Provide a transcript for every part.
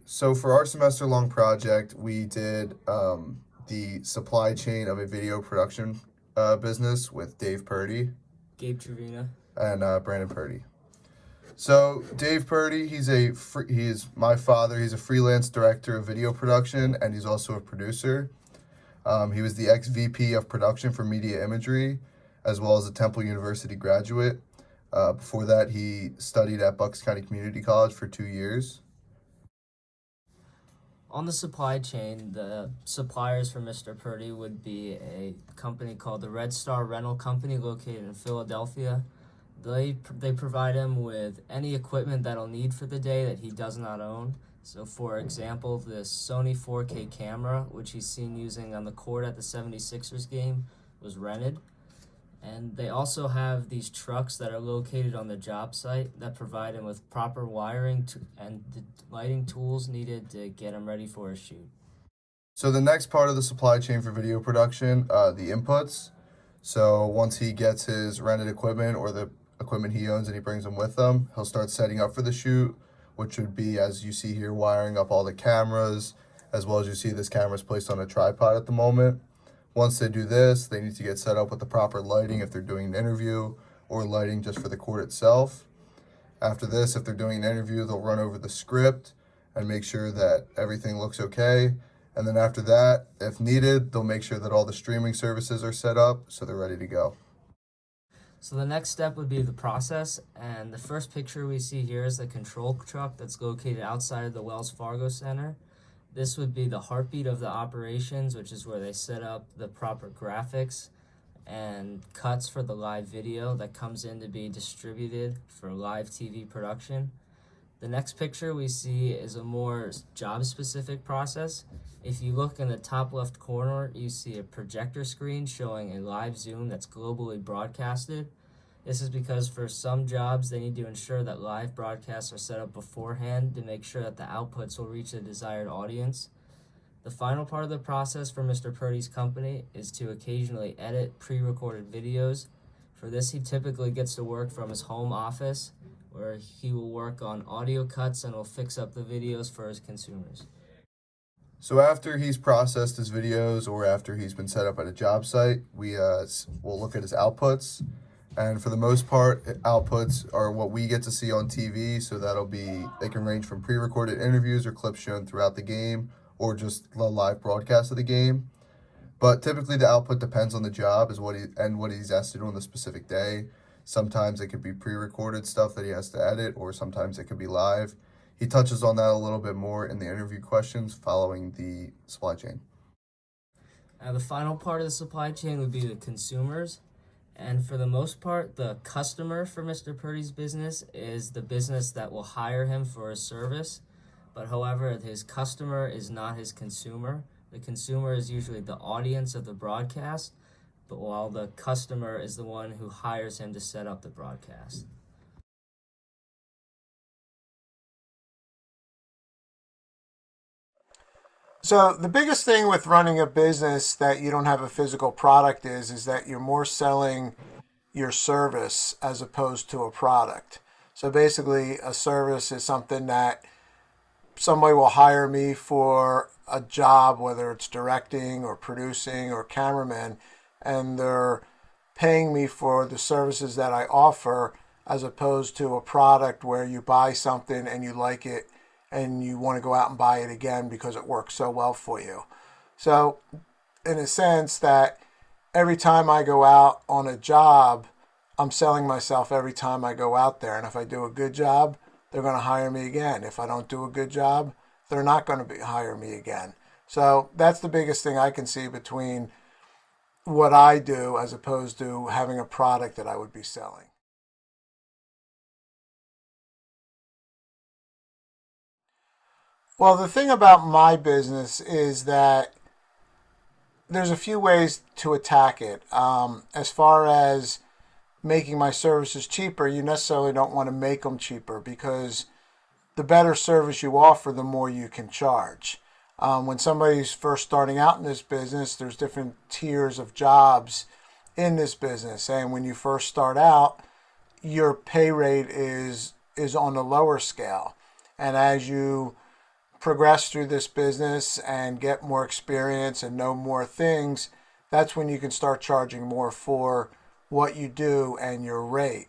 So for our semester-long project, we did the supply chain of a video production business with Dave Purdy Gabe Trevina. and Brandon Purdy. So Dave Purdy, he is my father. He's a freelance director of video production, and he's also a producer. He was the ex-VP of production for media imagery, as well as a Temple University graduate. Before that, he studied at Bucks County Community College for 2 years. On the supply chain, the suppliers for Mr. Purdy would be a company called the Red Star Rental Company located in Philadelphia. They provide him with any equipment that he'll need for the day that he does not own. So, for example, this Sony 4K camera, which he's seen using on the court at the 76ers game, was rented. And they also have these trucks that are located on the job site that provide him with proper wiring and the lighting tools needed to get him ready for a shoot. So the next part of the supply chain for video production, the inputs. So once he gets his rented equipment or the equipment he owns and he brings them with him, he'll start setting up for the shoot, which would be, as you see here, wiring up all the cameras, as well as you see this camera is placed on a tripod at the moment. Once they do this, they need to get set up with the proper lighting if they're doing an interview or lighting just for the court itself. After this, if they're doing an interview, they'll run over the script and make sure that everything looks okay. And then after that, if needed, they'll make sure that all the streaming services are set up so they're ready to go. So the next step would be the process, and the first picture we see here is the control truck that's located outside of the Wells Fargo Center. This would be the heartbeat of the operations, which is where they set up the proper graphics and cuts for the live video that comes in to be distributed for live TV production. The next picture we see is a more job-specific process. If you look in the top left corner, you see a projector screen showing a live Zoom that's globally broadcasted. This is because for some jobs, they need to ensure that live broadcasts are set up beforehand to make sure that the outputs will reach the desired audience. The final part of the process for Mr. Purdy's company is to occasionally edit pre-recorded videos. For this, he typically gets to work from his home office, where he will work on audio cuts and will fix up the videos for his consumers. So after he's processed his videos or after he's been set up at a job site, we'll look at his outputs. And for the most part, outputs are what we get to see on TV. So they can range from pre-recorded interviews or clips shown throughout the game or just the live broadcast of the game. But typically the output depends on the job what he's asked to do on the specific day. Sometimes it could be pre-recorded stuff that he has to edit, or sometimes it could be live. He touches on that a little bit more in the interview questions following the supply chain. Now, the final part of the supply chain would be the consumers. And for the most part, the customer for Mr. Purdy's business is the business that will hire him for a service. But however, his customer is not his consumer. The consumer is usually the audience of the broadcast, but while the customer is the one who hires him to set up the broadcast. So the biggest thing with running a business that you don't have a physical product is that you're more selling your service as opposed to a product. So basically a service is something that somebody will hire me for a job, whether it's directing or producing or cameraman, and they're paying me for the services that I offer as opposed to a product where you buy something and you like it and you want to go out and buy it again because it works so well for you. So in a sense that every time I go out on a job, I'm selling myself every time I go out there. And if I do a good job, they're going to hire me again. If I don't do a good job, they're not going to hire me again. So that's the biggest thing I can see between what I do as opposed to having a product that I would be selling. Well, the thing about my business is that there's a few ways to attack it. As far as making my services cheaper, you necessarily don't want to make them cheaper because the better service you offer, the more you can charge. When somebody's first starting out in this business, there's different tiers of jobs in this business. And when you first start out, your pay rate is on the lower scale. And as you progress through this business and get more experience and know more things, that's when you can start charging more for what you do and your rate.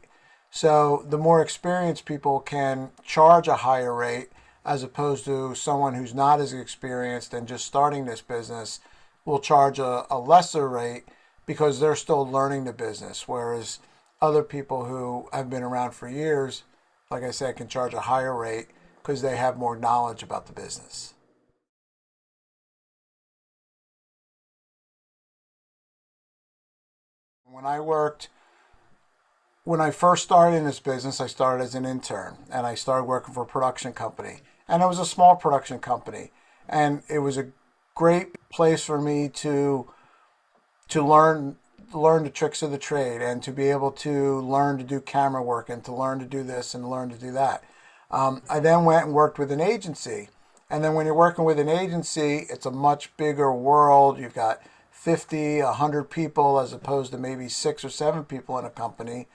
So the more experienced people can charge a higher rate as opposed to someone who's not as experienced and just starting this business will charge a lesser rate because they're still learning the business. Whereas other people who have been around for years, like I said, can charge a higher rate because they have more knowledge about the business. When I worked, when I first started in this business, I started as an intern and I started working for a production company. And it was a small production company. And it was a great place for me to learn the tricks of the trade and to be able to learn to do camera work and to learn to do this and learn to do that. I then went and worked with an agency. And then when you're working with an agency, it's a much bigger world. You've got 50, 100 people as opposed to maybe 6 or 7 people in a company.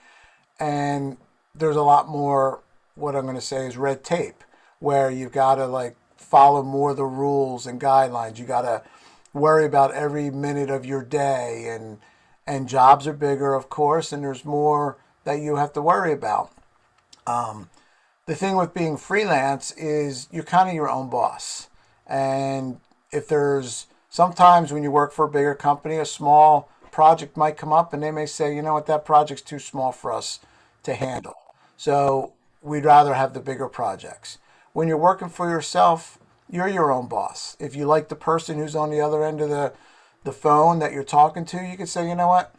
And there's a lot more, what I'm going to say is red tape, where you've got to like follow more of the rules and guidelines. You got to worry about every minute of your day, and jobs are bigger, of course, and there's more that you have to worry about. The thing with being freelance is you're kind of your own boss. And if there's sometimes when you work for a bigger company, a small project might come up and they may say, you know what, that project's too small for us to handle. So we'd rather have the bigger projects. When you're working for yourself, you're your own boss. If you like the person who's on the other end of the phone that you're talking to, you can say, you know what,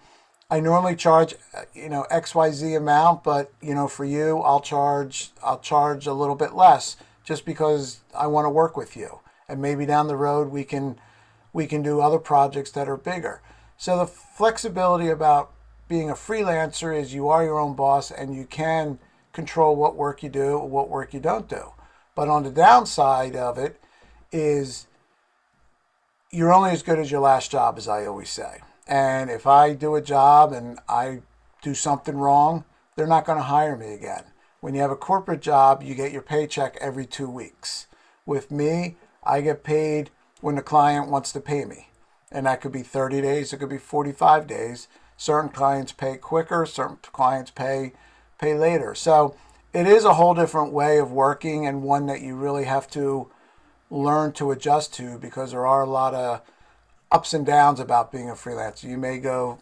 I normally charge, XYZ amount, but, for you, I'll charge a little bit less just because I want to work with you. And maybe down the road we can do other projects that are bigger. So the flexibility about being a freelancer is you are your own boss and you can control what work you do or what work you don't do. But on the downside of it is you're only as good as your last job, as I always say. And if I do a job and I do something wrong, they're not going to hire me again. When you have a corporate job, you get your paycheck every 2 weeks. With me, I get paid when the client wants to pay me. And that could be 30 days, it could be 45 days. Certain clients pay quicker, certain clients pay later. So it is a whole different way of working and one that you really have to learn to adjust to because there are a lot of ups and downs about being a freelancer. You may go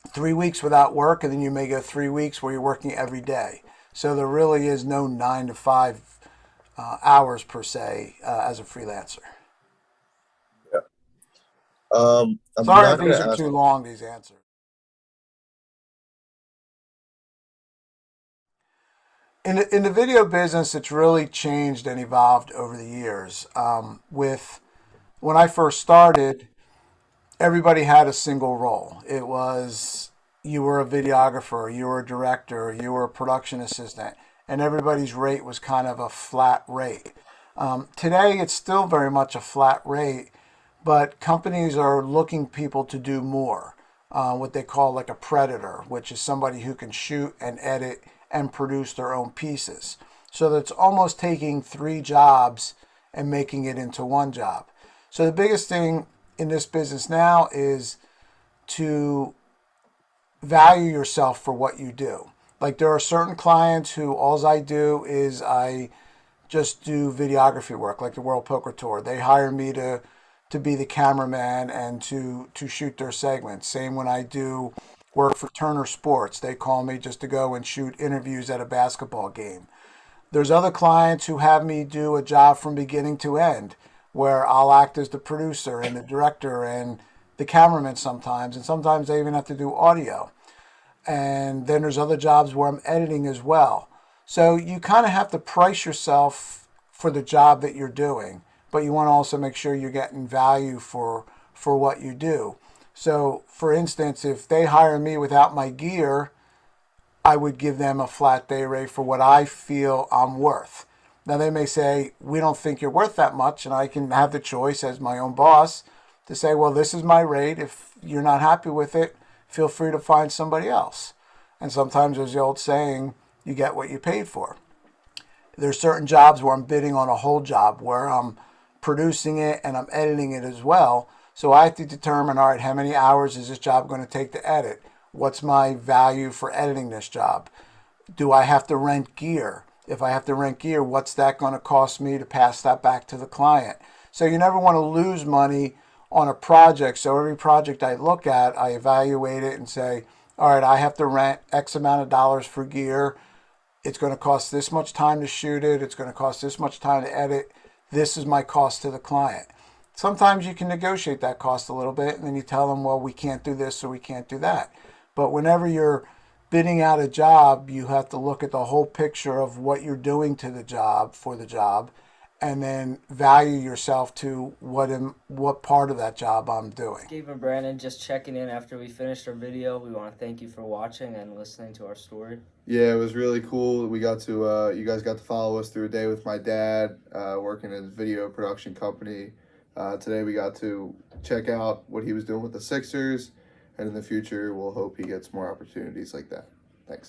3 weeks without work and then you may go 3 weeks where you're working every day. So there really is no 9 to 5 hours per se as a freelancer. Yeah. I'm Sorry if not going these to are ask. too long, these answers. In the video business, it's really changed and evolved over the years. With when I first started, everybody had a single role. It was you were a videographer, you were a director, you were a production assistant, and everybody's rate was kind of a flat rate. Today, it's still very much a flat rate, but companies are looking people to do more. What they call like a predator, which is somebody who can shoot and edit and produce their own pieces. So that's almost taking 3 jobs and making it into 1 job. So the biggest thing in this business now is to value yourself for what you do. Like there are certain clients who all I do is I just do videography work, like the World Poker Tour. They hire me to be the cameraman and to shoot their segments. Same when I do work for Turner Sports. They call me just to go and shoot interviews at a basketball game. There's other clients who have me do a job from beginning to end, where I'll act as the producer and the director and the cameraman sometimes, and sometimes I even have to do audio. And then there's other jobs where I'm editing as well. So you kind of have to price yourself for the job that you're doing, but you want to also make sure you're getting value for what you do. So, for instance, if they hire me without my gear, I would give them a flat day rate for what I feel I'm worth. Now, they may say, we don't think you're worth that much, and I can have the choice as my own boss to say, well, this is my rate. If you're not happy with it, feel free to find somebody else. And sometimes there's the old saying, you get what you paid for. There's certain jobs where I'm bidding on a whole job, where I'm producing it and I'm editing it as well. So I have to determine, all right, how many hours is this job going to take to edit? What's my value for editing this job? Do I have to rent gear? If I have to rent gear, what's that going to cost me to pass that back to the client? So you never want to lose money on a project. So every project I look at, I evaluate it and say, all right, I have to rent X amount of dollars for gear. It's going to cost this much time to shoot it. It's going to cost this much time to edit. This is my cost to the client. Sometimes you can negotiate that cost a little bit, and then you tell them, well, we can't do this or we can't do that. But whenever you're bidding out a job, you have to look at the whole picture of what you're doing to the job for the job, and then value yourself to what part of that job I'm doing. Gabe and Brandon, just checking in after we finished our video. We want to thank you for watching and listening to our story. Yeah, it was really cool. We got to, you guys got to follow us through a day with my dad, working in his video production company. Today we got to check out what he was doing with the Sixers, and in the future we'll hope he gets more opportunities like that. Thanks.